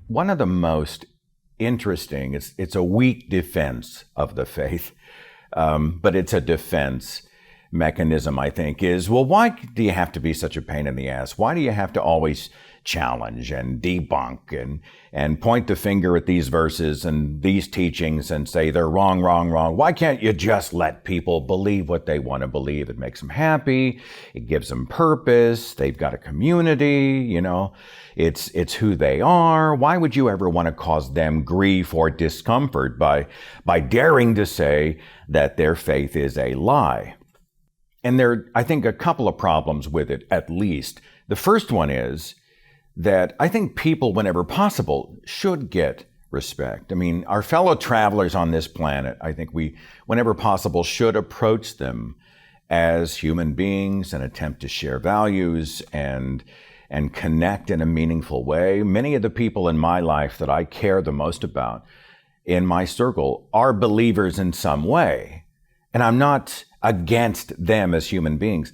One of the most interesting, it's a weak defense of the faith, but it's a defense mechanism, I think, is, well, why do you have to be such a pain in the ass? Why do you have to always challenge and debunk and point the finger at these verses and these teachings and say they're wrong, wrong, wrong? Why can't you just let people believe what they want to believe? It makes them happy. It gives them purpose. They've got a community, it's who they are. Why would you ever want to cause them grief or discomfort by daring to say that their faith is a lie? And there are, I think, a couple of problems with it, at least. The first one is that I think people, whenever possible, should get respect. I mean, our fellow travelers on this planet, I think we, whenever possible, should approach them as human beings and attempt to share values and connect in a meaningful way. Many of the people in my life that I care the most about in my circle are believers in some way. And I'm not against them as human beings,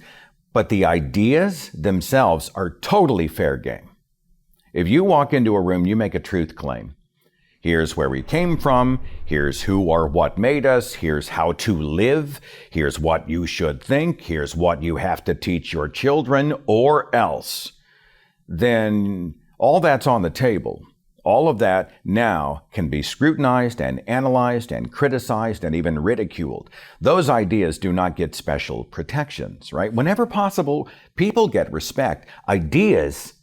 but the ideas themselves are totally fair game. If you walk into a room, you make a truth claim. Here's where we came from. Here's who or what made us. Here's how to live. Here's what you should think. Here's what you have to teach your children, or else. Then all that's on the table. All of that now can be scrutinized and analyzed and criticized and even ridiculed. Those ideas do not get special protections, right? Whenever possible, people get respect. Ideas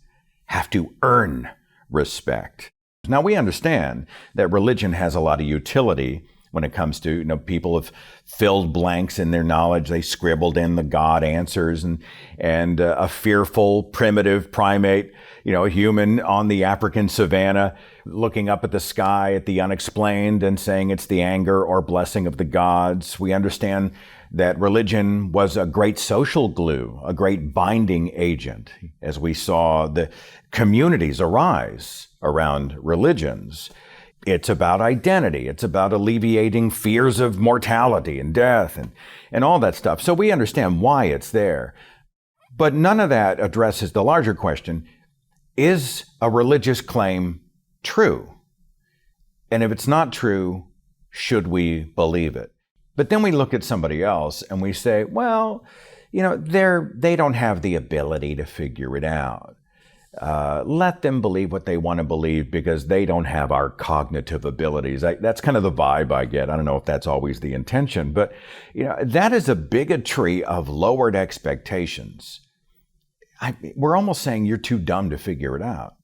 have to earn respect. Now, we understand that religion has a lot of utility when it comes to, people have filled blanks in their knowledge. They scribbled in the God answers, and a fearful, primitive primate, a human on the African savannah, looking up at the sky at the unexplained and saying it's the anger or blessing of the gods. We understand that religion was a great social glue, a great binding agent, as we saw the communities arise around religions. It's about identity. It's about alleviating fears of mortality and death and all that stuff. So we understand why it's there. But none of that addresses the larger question: is a religious claim true? And if it's not true, should we believe it? But then we look at somebody else and we say, well, they don't have the ability to figure it out. Let them believe what they want to believe because they don't have our cognitive abilities. That's kind of the vibe I get. I don't know if that's always the intention, but that is a bigotry of lowered expectations. We're almost saying you're too dumb to figure it out.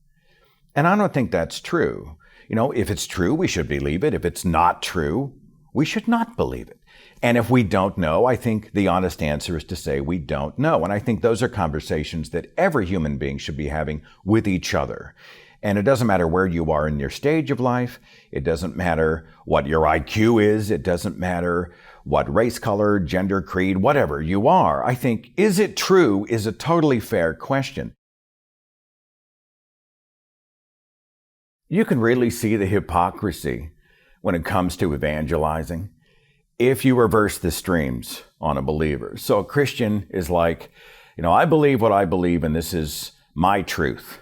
And I don't think that's true. If it's true, we should believe it. If it's not true, we should not believe it. And if we don't know, I think the honest answer is to say we don't know. And I think those are conversations that every human being should be having with each other. And it doesn't matter where you are in your stage of life. It doesn't matter what your IQ is. It doesn't matter what race, color, gender, creed, whatever you are. I think, is it true, is a totally fair question. You can really see the hypocrisy when it comes to evangelizing if you reverse the streams on a believer. So a Christian is like, I believe what I believe and this is my truth.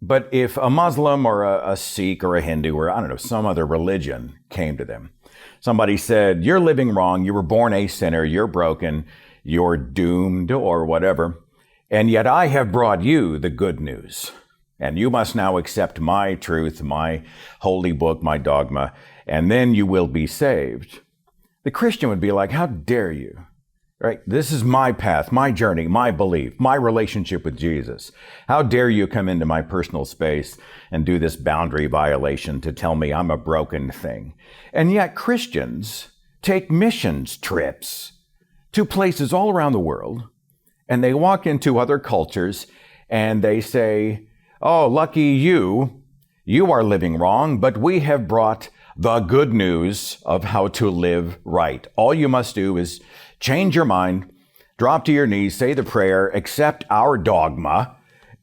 But if a Muslim or a Sikh or a Hindu or some other religion came to them, somebody said, you're living wrong, you were born a sinner, you're broken, you're doomed or whatever, and yet I have brought you the good news. And you must now accept my truth, my holy book, my dogma, and then you will be saved. The Christian would be like, how dare you? Right? This is my path, my journey, my belief, my relationship with Jesus. How dare you come into my personal space and do this boundary violation to tell me I'm a broken thing? And yet Christians take missions trips to places all around the world, and they walk into other cultures and they say, oh, lucky you are living wrong, but we have brought the good news of how to live right. All you must do is change your mind, drop to your knees, say the prayer, accept our dogma,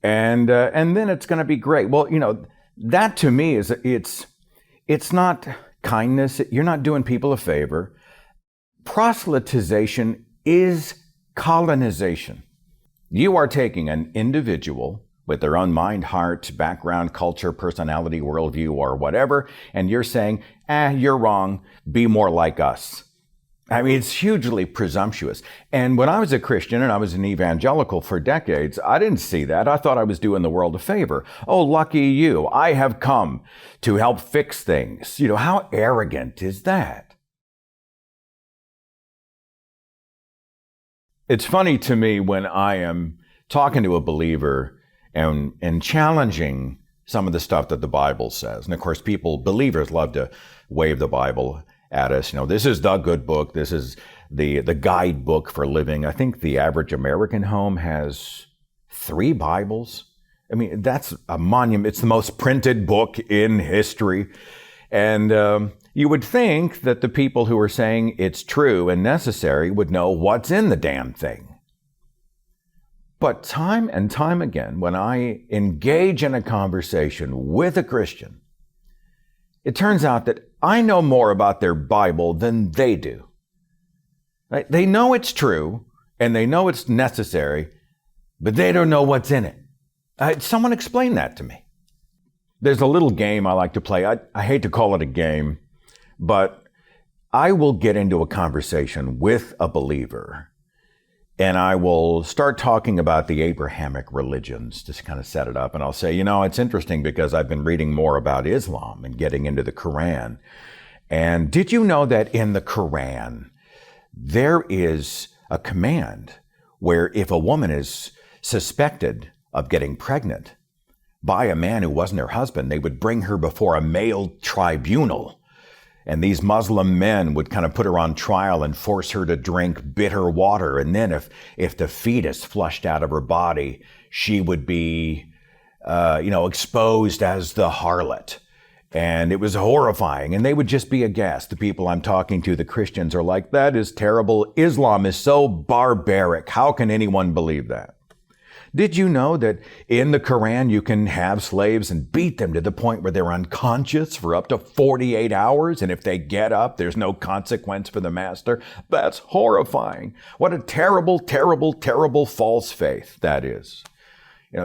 and then it's going to be great. Well, that to me is it's not kindness. You're not doing people a favor. Proselytization is colonization. You are taking an individual with their own mind, heart, background, culture, personality, worldview, or whatever, and you're saying, you're wrong, be more like us. I mean, it's hugely presumptuous. And when I was a Christian and I was an evangelical for decades, I didn't see that. I thought I was doing the world a favor. Oh, lucky you. I have come to help fix things. How arrogant is that? It's funny to me when I am talking to a believer and challenging some of the stuff that the Bible says. And of course, believers love to wave the Bible at us. This is the good book. This is the guidebook for living. I think the average American home has 3 Bibles. I mean, that's a monument. It's the most printed book in history. And you would think that the people who are saying it's true and necessary would know what's in the damn thing. But time and time again, when I engage in a conversation with a Christian, it turns out that I know more about their Bible than they do. Right? They know it's true and they know it's necessary, but they don't know what's in it. Someone explain that to me. There's a little game I like to play. I hate to call it a game, but I will get into a conversation with a believer and I will start talking about the Abrahamic religions, just kind of set it up. And I'll say, it's interesting because I've been reading more about Islam and getting into the Quran. And did you know that in the Quran, there is a command where if a woman is suspected of getting pregnant by a man who wasn't her husband, they would bring her before a male tribunal. And these Muslim men would kind of put her on trial and force her to drink bitter water. And then if the fetus flushed out of her body, she would be, exposed as the harlot. And it was horrifying. And they would just be aghast. The people I'm talking to, the Christians, are like, that is terrible. Islam is so barbaric. How can anyone believe that? Did you know that in the Quran you can have slaves and beat them to the point where they're unconscious for up to 48 hours? And if they get up, there's no consequence for the master? That's horrifying. What a terrible, terrible, terrible false faith that is.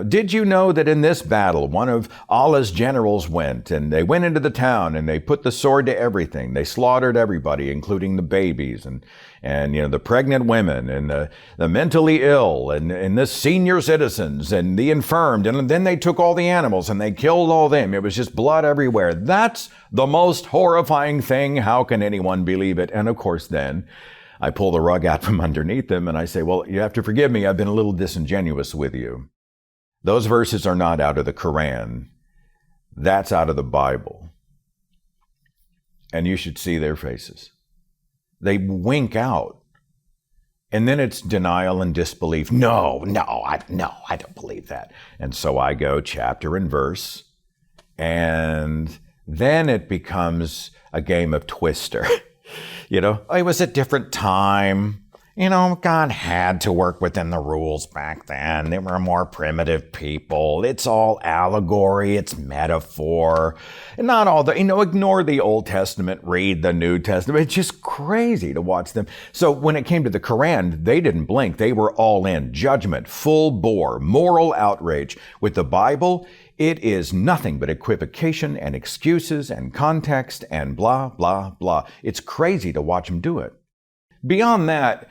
Did you know that in this battle, one of Allah's generals went and they went into the town and they put the sword to everything. They slaughtered everybody, including the babies and the pregnant women and the mentally ill and the senior citizens and the infirmed. And then they took all the animals and they killed all them. It was just blood everywhere. That's the most horrifying thing. How can anyone believe it? And of course, then I pull the rug out from underneath them and I say, well, you have to forgive me. I've been a little disingenuous with you. Those verses are not out of the Quran. That's out of the Bible. And you should see their faces. They wink out. And then it's denial and disbelief. No, I don't believe that. And so I go chapter and verse. And then it becomes a game of Twister. It was a different time. God had to work within the rules back then. They were more primitive people. It's all allegory. It's metaphor. And not all ignore the Old Testament, read the New Testament. It's just crazy to watch them. So when it came to the Quran, they didn't blink. They were all in. Judgment, full bore, moral outrage. With the Bible, it is nothing but equivocation and excuses and context and blah, blah, blah. It's crazy to watch them do it. Beyond that,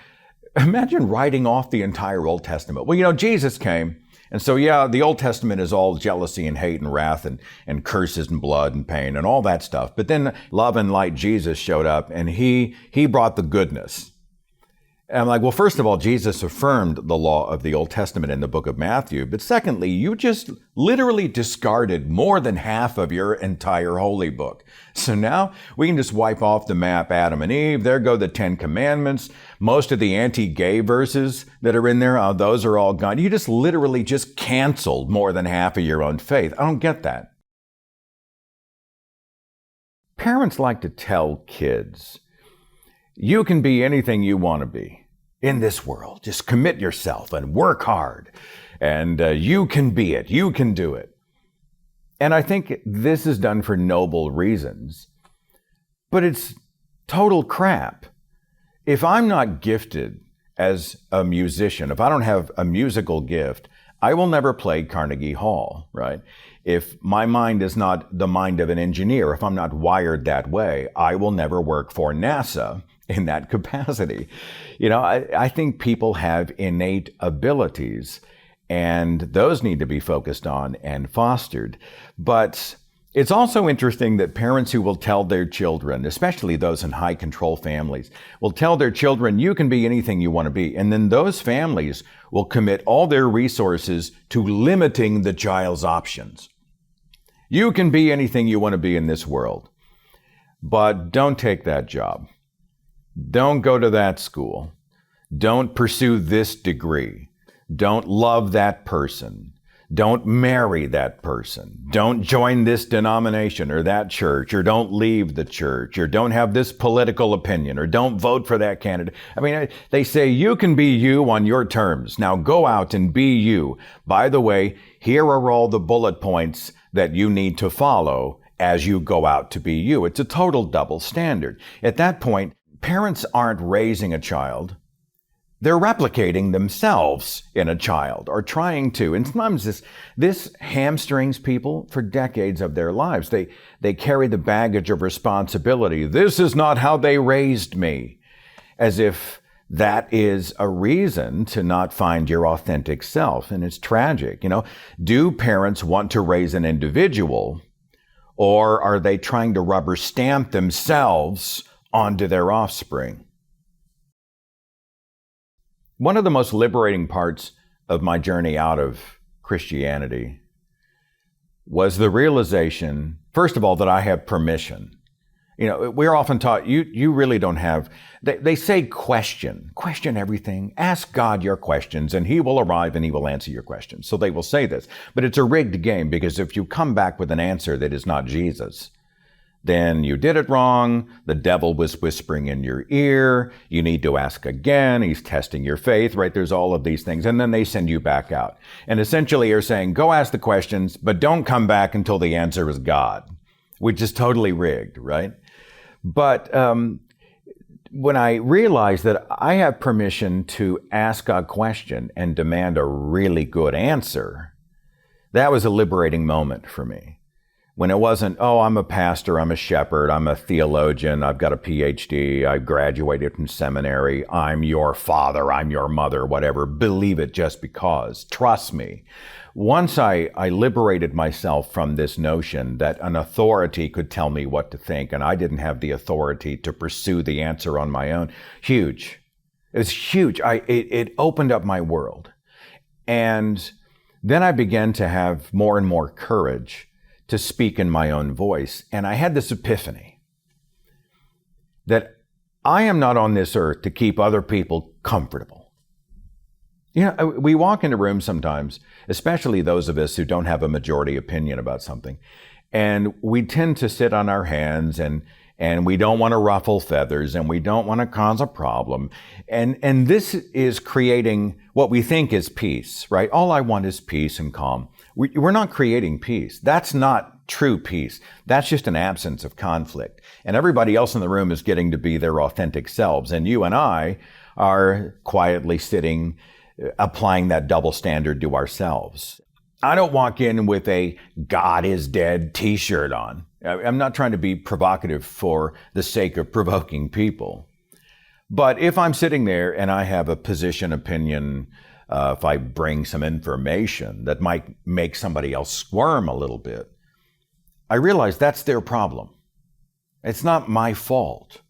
imagine writing off the entire Old Testament. Well, Jesus came. And so, the Old Testament is all jealousy and hate and wrath and curses and blood and pain and all that stuff. But then love and light Jesus showed up and he brought the goodness. And I'm like, well, first of all, Jesus affirmed the law of the Old Testament in the book of Matthew. But secondly, you just literally discarded more than half of your entire holy book. So now we can just wipe off the map Adam and Eve. There go the 10 Commandments. Most of the anti-gay verses that are in there, those are all gone. You just literally just canceled more than half of your own faith. I don't get that. Parents like to tell kids, you can be anything you want to be in this world. Just commit yourself and work hard. And you can be it. You can do it. And I think this is done for noble reasons. But it's total crap. If I'm not gifted as a musician, if I don't have a musical gift, I will never play Carnegie Hall, right? If my mind is not the mind of an engineer, if I'm not wired that way, I will never work for NASA in that capacity. I think people have innate abilities, and those need to be focused on and fostered. But it's also interesting that parents who will tell their children, especially those in high control families, will tell their children, you can be anything you want to be. And then those families will commit all their resources to limiting the child's options. You can be anything you want to be in this world, but don't take that job. Don't go to that school. Don't pursue this degree. Don't love that person. Don't marry that person. Don't join this denomination or that church, or don't leave the church, or don't have this political opinion, or don't vote for that candidate. I mean, they say you can be you on your terms. Now go out and be you. By the way, here are all the bullet points that you need to follow as you go out to be you. It's a total double standard. At that point, parents aren't raising a child. They're replicating themselves in a child, or trying to. And sometimes this hamstrings people for decades of their lives. They carry the baggage of responsibility. This is not how they raised me. As if that is a reason to not find your authentic self. And it's tragic. Do parents want to raise an individual, or are they trying to rubber stamp themselves onto their offspring? One of the most liberating parts of my journey out of Christianity was the realization, first of all, that I have permission. We're often taught, you really don't have, they say question everything, ask God your questions and he will arrive and he will answer your questions. So they will say this, but it's a rigged game, because if you come back with an answer that is not Jesus, then you did it wrong. The devil was whispering in your ear. You need to ask again. He's testing your faith, right? There's all of these things. And then they send you back out. And essentially you're saying, go ask the questions, but don't come back until the answer is God, which is totally rigged, right? But when I realized that I have permission to ask a question and demand a really good answer, that was a liberating moment for me. When it wasn't, oh, I'm a pastor, I'm a shepherd, I'm a theologian, I've got a PhD, I graduated from seminary, I'm your father, I'm your mother, whatever. Believe it just because. Trust me. Once I liberated myself from this notion that an authority could tell me what to think, and I didn't have the authority to pursue the answer on my own, huge. It was huge. It opened up my world. And then I began to have more and more courage to speak in my own voice. And I had this epiphany that I am not on this earth to keep other people comfortable. We walk into rooms sometimes, especially those of us who don't have a majority opinion about something, and we tend to sit on our hands and we don't want to ruffle feathers and we don't want to cause a problem. And this is creating what we think is peace, right? All I want is peace and calm. We're not creating peace. That's not true peace. That's just an absence of conflict. And everybody else in the room is getting to be their authentic selves. And you and I are quietly sitting, applying that double standard to ourselves. I don't walk in with a God is dead t-shirt on. I'm not trying to be provocative for the sake of provoking people. But if I'm sitting there and I have a position, opinion, if I bring some information that might make somebody else squirm a little bit, I realize that's their problem. It's not my fault.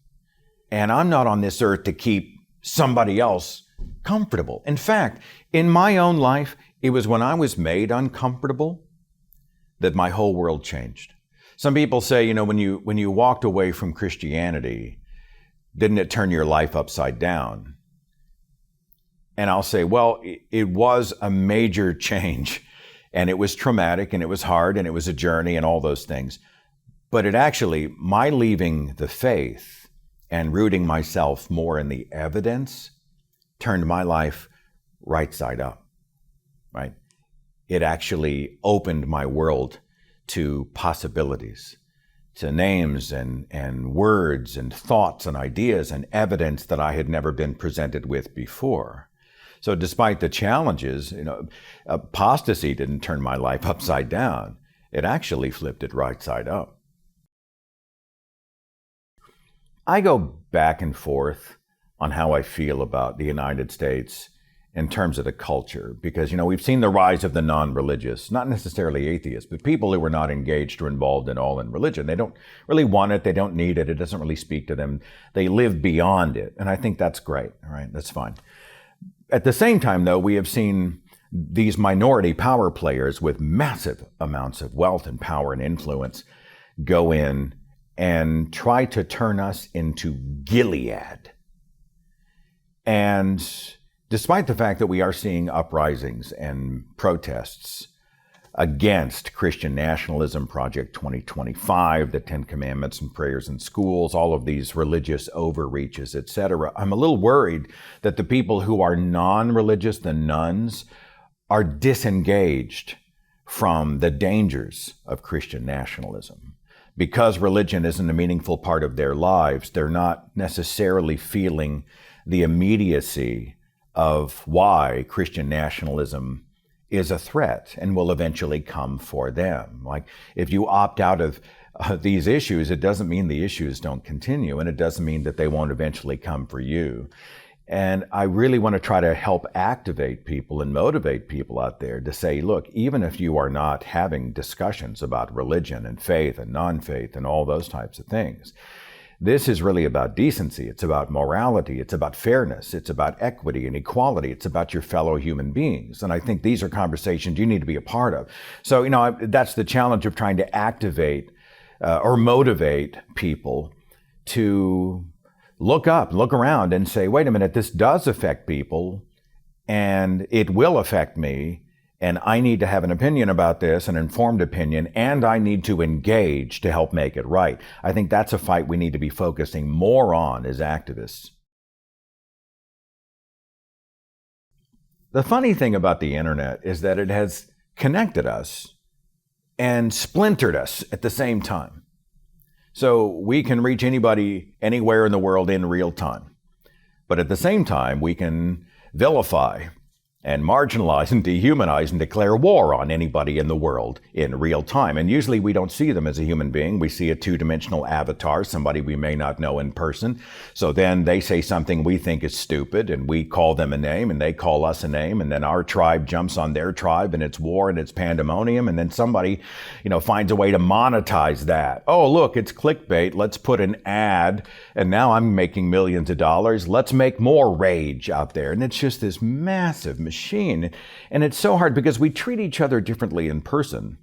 And I'm not on this earth to keep somebody else comfortable. In fact, in my own life, it was when I was made uncomfortable that my whole world changed. Some people say, when you walked away from Christianity, didn't it turn your life upside down? And I'll say, well, it was a major change, and it was traumatic, and it was hard, and it was a journey, and all those things. But it actually, my leaving the faith and rooting myself more in the evidence turned my life right side up, right? It actually opened my world to possibilities, to names and words and thoughts and ideas and evidence that I had never been presented with before. So despite the challenges, apostasy didn't turn my life upside down. It actually flipped it right side up. I go back and forth on how I feel about the United States in terms of the culture, because, we've seen the rise of the non-religious, not necessarily atheists, but people who are not engaged or involved at all in religion. They don't really want it. They don't need it. It doesn't really speak to them. They live beyond it. And I think that's great. All right, that's fine. At the same time, though, we have seen these minority power players with massive amounts of wealth and power and influence go in and try to turn us into Gilead. And despite the fact that we are seeing uprisings and protests against Christian nationalism, Project 2025, the 10 Commandments and prayers in schools, all of these religious overreaches, etc., I'm a little worried that the people who are non-religious, the nones, are disengaged from the dangers of Christian nationalism. Because religion isn't a meaningful part of their lives, they're not necessarily feeling the immediacy of why Christian nationalism is a threat and will eventually come for them. Like, if you opt out of these issues, it doesn't mean the issues don't continue, and it doesn't mean that they won't eventually come for you. And I really want to try to help activate people and motivate people out there to say, look, even if you are not having discussions about religion and faith and non-faith and all those types of things, this is really about decency. It's about morality. It's about fairness. It's about equity and equality. It's about your fellow human beings. And I think these are conversations you need to be a part of. So, that's the challenge of trying to activate or motivate people to look up, look around and say, wait a minute, this does affect people and it will affect me. And I need to have an opinion about this, an informed opinion, and I need to engage to help make it right. I think that's a fight we need to be focusing more on as activists. The funny thing about the internet is that it has connected us and splintered us at the same time. So we can reach anybody anywhere in the world in real time. But at the same time, we can vilify and marginalize and dehumanize and declare war on anybody in the world in real time. And usually we don't see them as a human being. We see a two-dimensional avatar, somebody we may not know in person. So then they say something we think is stupid and we call them a name and they call us a name. And then our tribe jumps on their tribe and it's war and it's pandemonium. And then somebody, finds a way to monetize that. Oh, look, it's clickbait. Let's put an ad. And now I'm making millions of dollars. Let's make more rage out there. And it's just this massive machine. And it's so hard because we treat each other differently in person.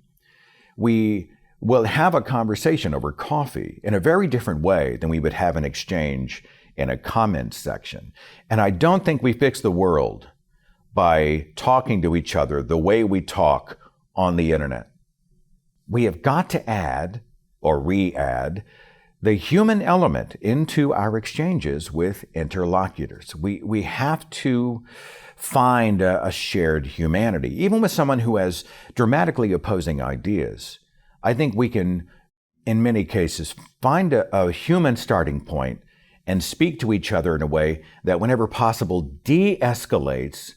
We will have a conversation over coffee in a very different way than we would have an exchange in a comment section. And I don't think we fix the world by talking to each other the way we talk on the internet. We have got to add or re-add the human element into our exchanges with interlocutors. We have to find a shared humanity, even with someone who has dramatically opposing ideas. I think we can, in many cases, find a human starting point and speak to each other in a way that, whenever possible, de-escalates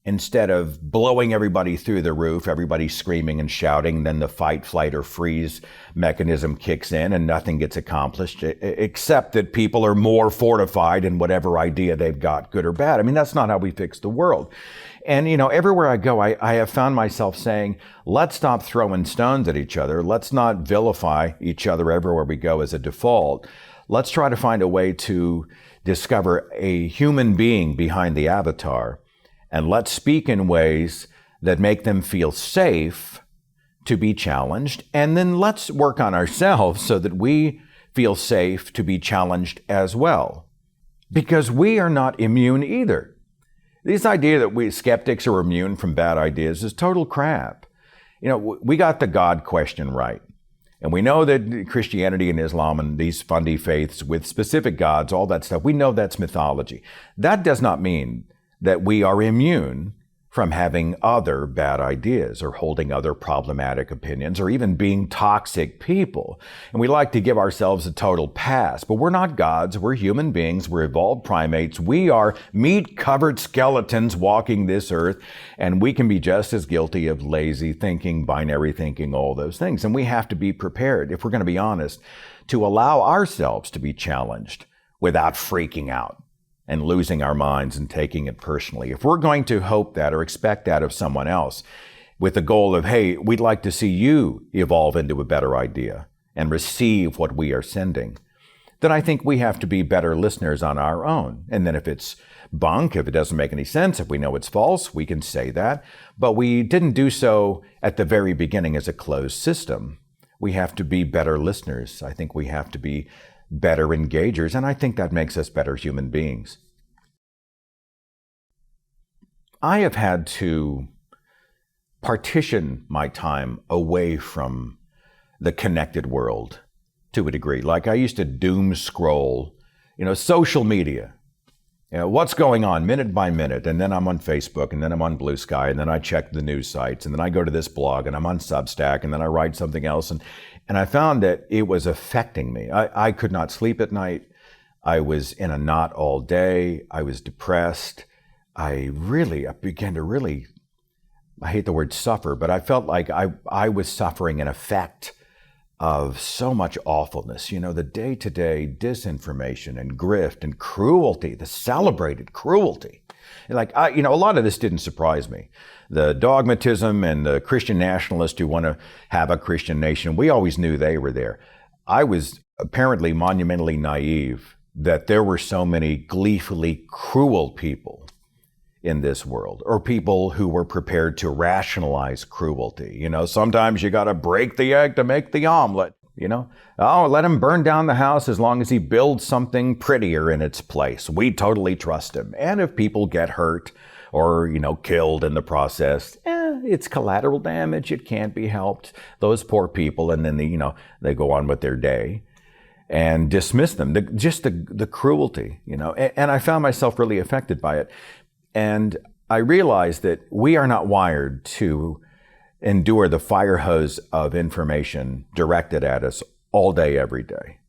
instead of blowing everybody through the roof, everybody screaming and shouting, then the fight, flight, or freeze mechanism kicks in and nothing gets accomplished, except that people are more fortified in whatever idea they've got, good or bad. I mean, that's not how we fix the world. And, everywhere I go, I have found myself saying, let's stop throwing stones at each other. Let's not vilify each other everywhere we go as a default. Let's try to find a way to discover a human being behind the avatar. And let's speak in ways that make them feel safe to be challenged. And then let's work on ourselves so that we feel safe to be challenged as well. Because we are not immune either. This idea that we skeptics are immune from bad ideas is total crap. We got the God question right. And we know that Christianity and Islam and these fundy faiths with specific gods, all that stuff, we know that's mythology. That does not mean that we are immune from having other bad ideas or holding other problematic opinions or even being toxic people. And we like to give ourselves a total pass, but we're not gods. We're human beings. We're evolved primates. We are meat-covered skeletons walking this earth, and we can be just as guilty of lazy thinking, binary thinking, all those things. And we have to be prepared, if we're going to be honest, to allow ourselves to be challenged without freaking out and losing our minds and taking it personally. If we're going to hope that or expect that of someone else with the goal of, hey, we'd like to see you evolve into a better idea and receive what we are sending, then I think we have to be better listeners on our own. And then if it's bunk, if it doesn't make any sense, if we know it's false, we can say that. But we didn't do so at the very beginning as a closed system. We have to be better listeners. I think we have to be better engagers, and I think that makes us better human beings. I have had to partition my time away from the connected world to a degree. Like I used to doom scroll, social media. What's going on minute by minute, and then I'm on Facebook, and then I'm on Blue Sky, and then I check the news sites, and then I go to this blog, and I'm on Substack, and then I write something else, and I found that it was affecting me. I could not sleep at night. I was in a knot all day. I was depressed. I began to really, I hate the word suffer, but I felt like I was suffering an effect of so much awfulness, the day-to-day disinformation and grift and cruelty, the celebrated cruelty. And a lot of this didn't surprise me. The dogmatism and the Christian nationalists who want to have a Christian nation, we always knew they were there. I was apparently monumentally naive that there were so many gleefully cruel people in this world, or people who were prepared to rationalize cruelty. Sometimes you got to break the egg to make the omelet, let him burn down the house as long as he builds something prettier in its place. We totally trust him. And if people get hurt or, killed in the process, it's collateral damage. It can't be helped. Those poor people. And then, they go on with their day and dismiss them. The cruelty, and I found myself really affected by it. And I realized that we are not wired to endure the fire hose of information directed at us all day, every day.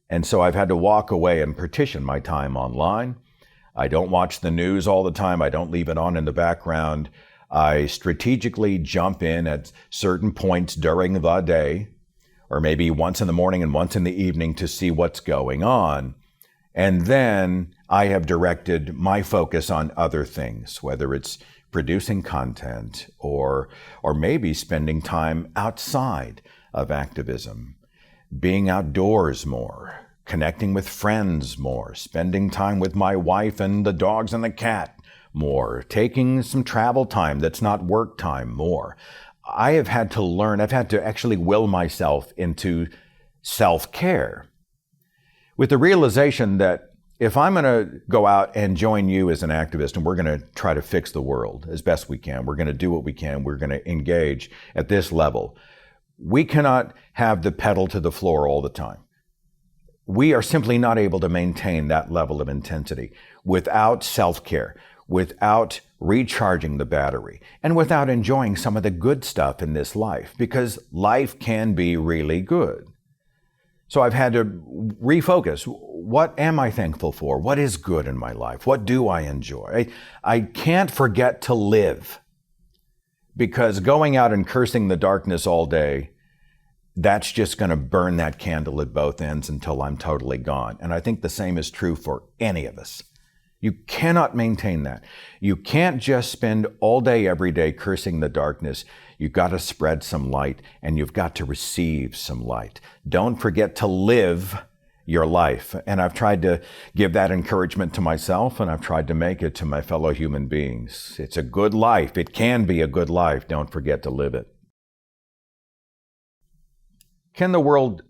And so I've had to walk away and partition my time online. I don't watch the news all the time. I don't leave it on in the background. I strategically jump in at certain points during the day, or maybe once in the morning and once in the evening to see what's going on. And then I have directed my focus on other things, whether it's producing content or maybe spending time outside of activism, being outdoors more, connecting with friends more, spending time with my wife and the dogs and the cat more, taking some travel time that's not work time more. I have had to learn, I've had to actually will myself into self-care with the realization that if I'm going to go out and join you as an activist and we're going to try to fix the world as best we can, we're going to do what we can, we're going to engage at this level, we cannot have the pedal to the floor all the time. We are simply not able to maintain that level of intensity without self-care, without recharging the battery, and without enjoying some of the good stuff in this life, because life can be really good. So I've had to refocus. What am I thankful for? What is good in my life? What do I enjoy? I can't forget to live, because going out and cursing the darkness all day, that's just going to burn that candle at both ends until I'm totally gone. And I think the same is true for any of us. You cannot maintain that. You can't just spend all day, every day cursing the darkness. You've got to spread some light, and you've got to receive some light. Don't forget to live your life. And I've tried to give that encouragement to myself, and I've tried to make it to my fellow human beings. It's a good life. It can be a good life. Don't forget to live it. Can the world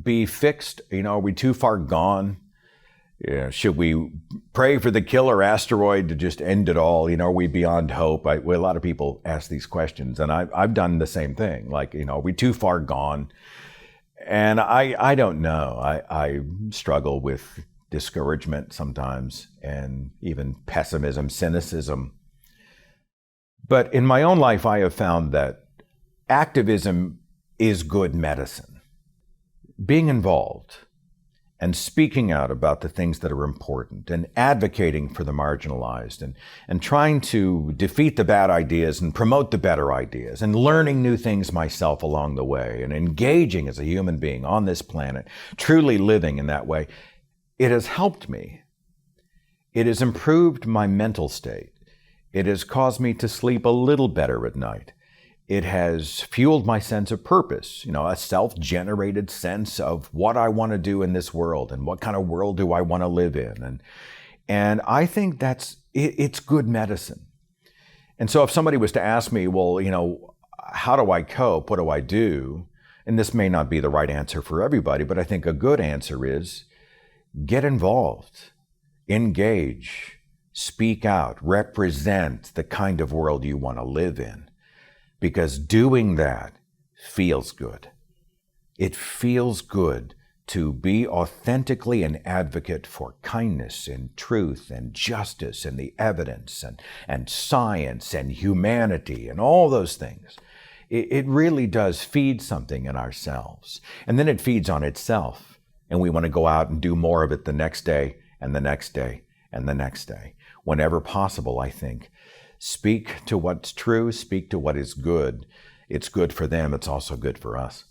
be fixed? Are we too far gone? Should we pray for the killer asteroid to just end it all? Are we beyond hope? A lot of people ask these questions, and I've done the same thing. Are we too far gone? And I don't know. I struggle with discouragement sometimes, and even pessimism, cynicism. But in my own life, I have found that activism is good medicine. Being involved and speaking out about the things that are important and advocating for the marginalized and trying to defeat the bad ideas and promote the better ideas and learning new things myself along the way and engaging as a human being on this planet, truly living in that way, it has helped me. It has improved my mental state. It has caused me to sleep a little better at night. It has fueled my sense of purpose, a self-generated sense of what I want to do in this world and what kind of world do I want to live in. And I think it's good medicine. And so if somebody was to ask me, well, how do I cope? What do I do? And this may not be the right answer for everybody, but I think a good answer is get involved, engage, speak out, represent the kind of world you want to live in. Because doing that feels good. It feels good to be authentically an advocate for kindness and truth and justice and the evidence and science and humanity and all those things. It really does feed something in ourselves. And then it feeds on itself. And we want to go out and do more of it the next day and the next day and the next day. Whenever possible, I think. Speak to what's true, speak to what is good. It's good for them, it's also good for us.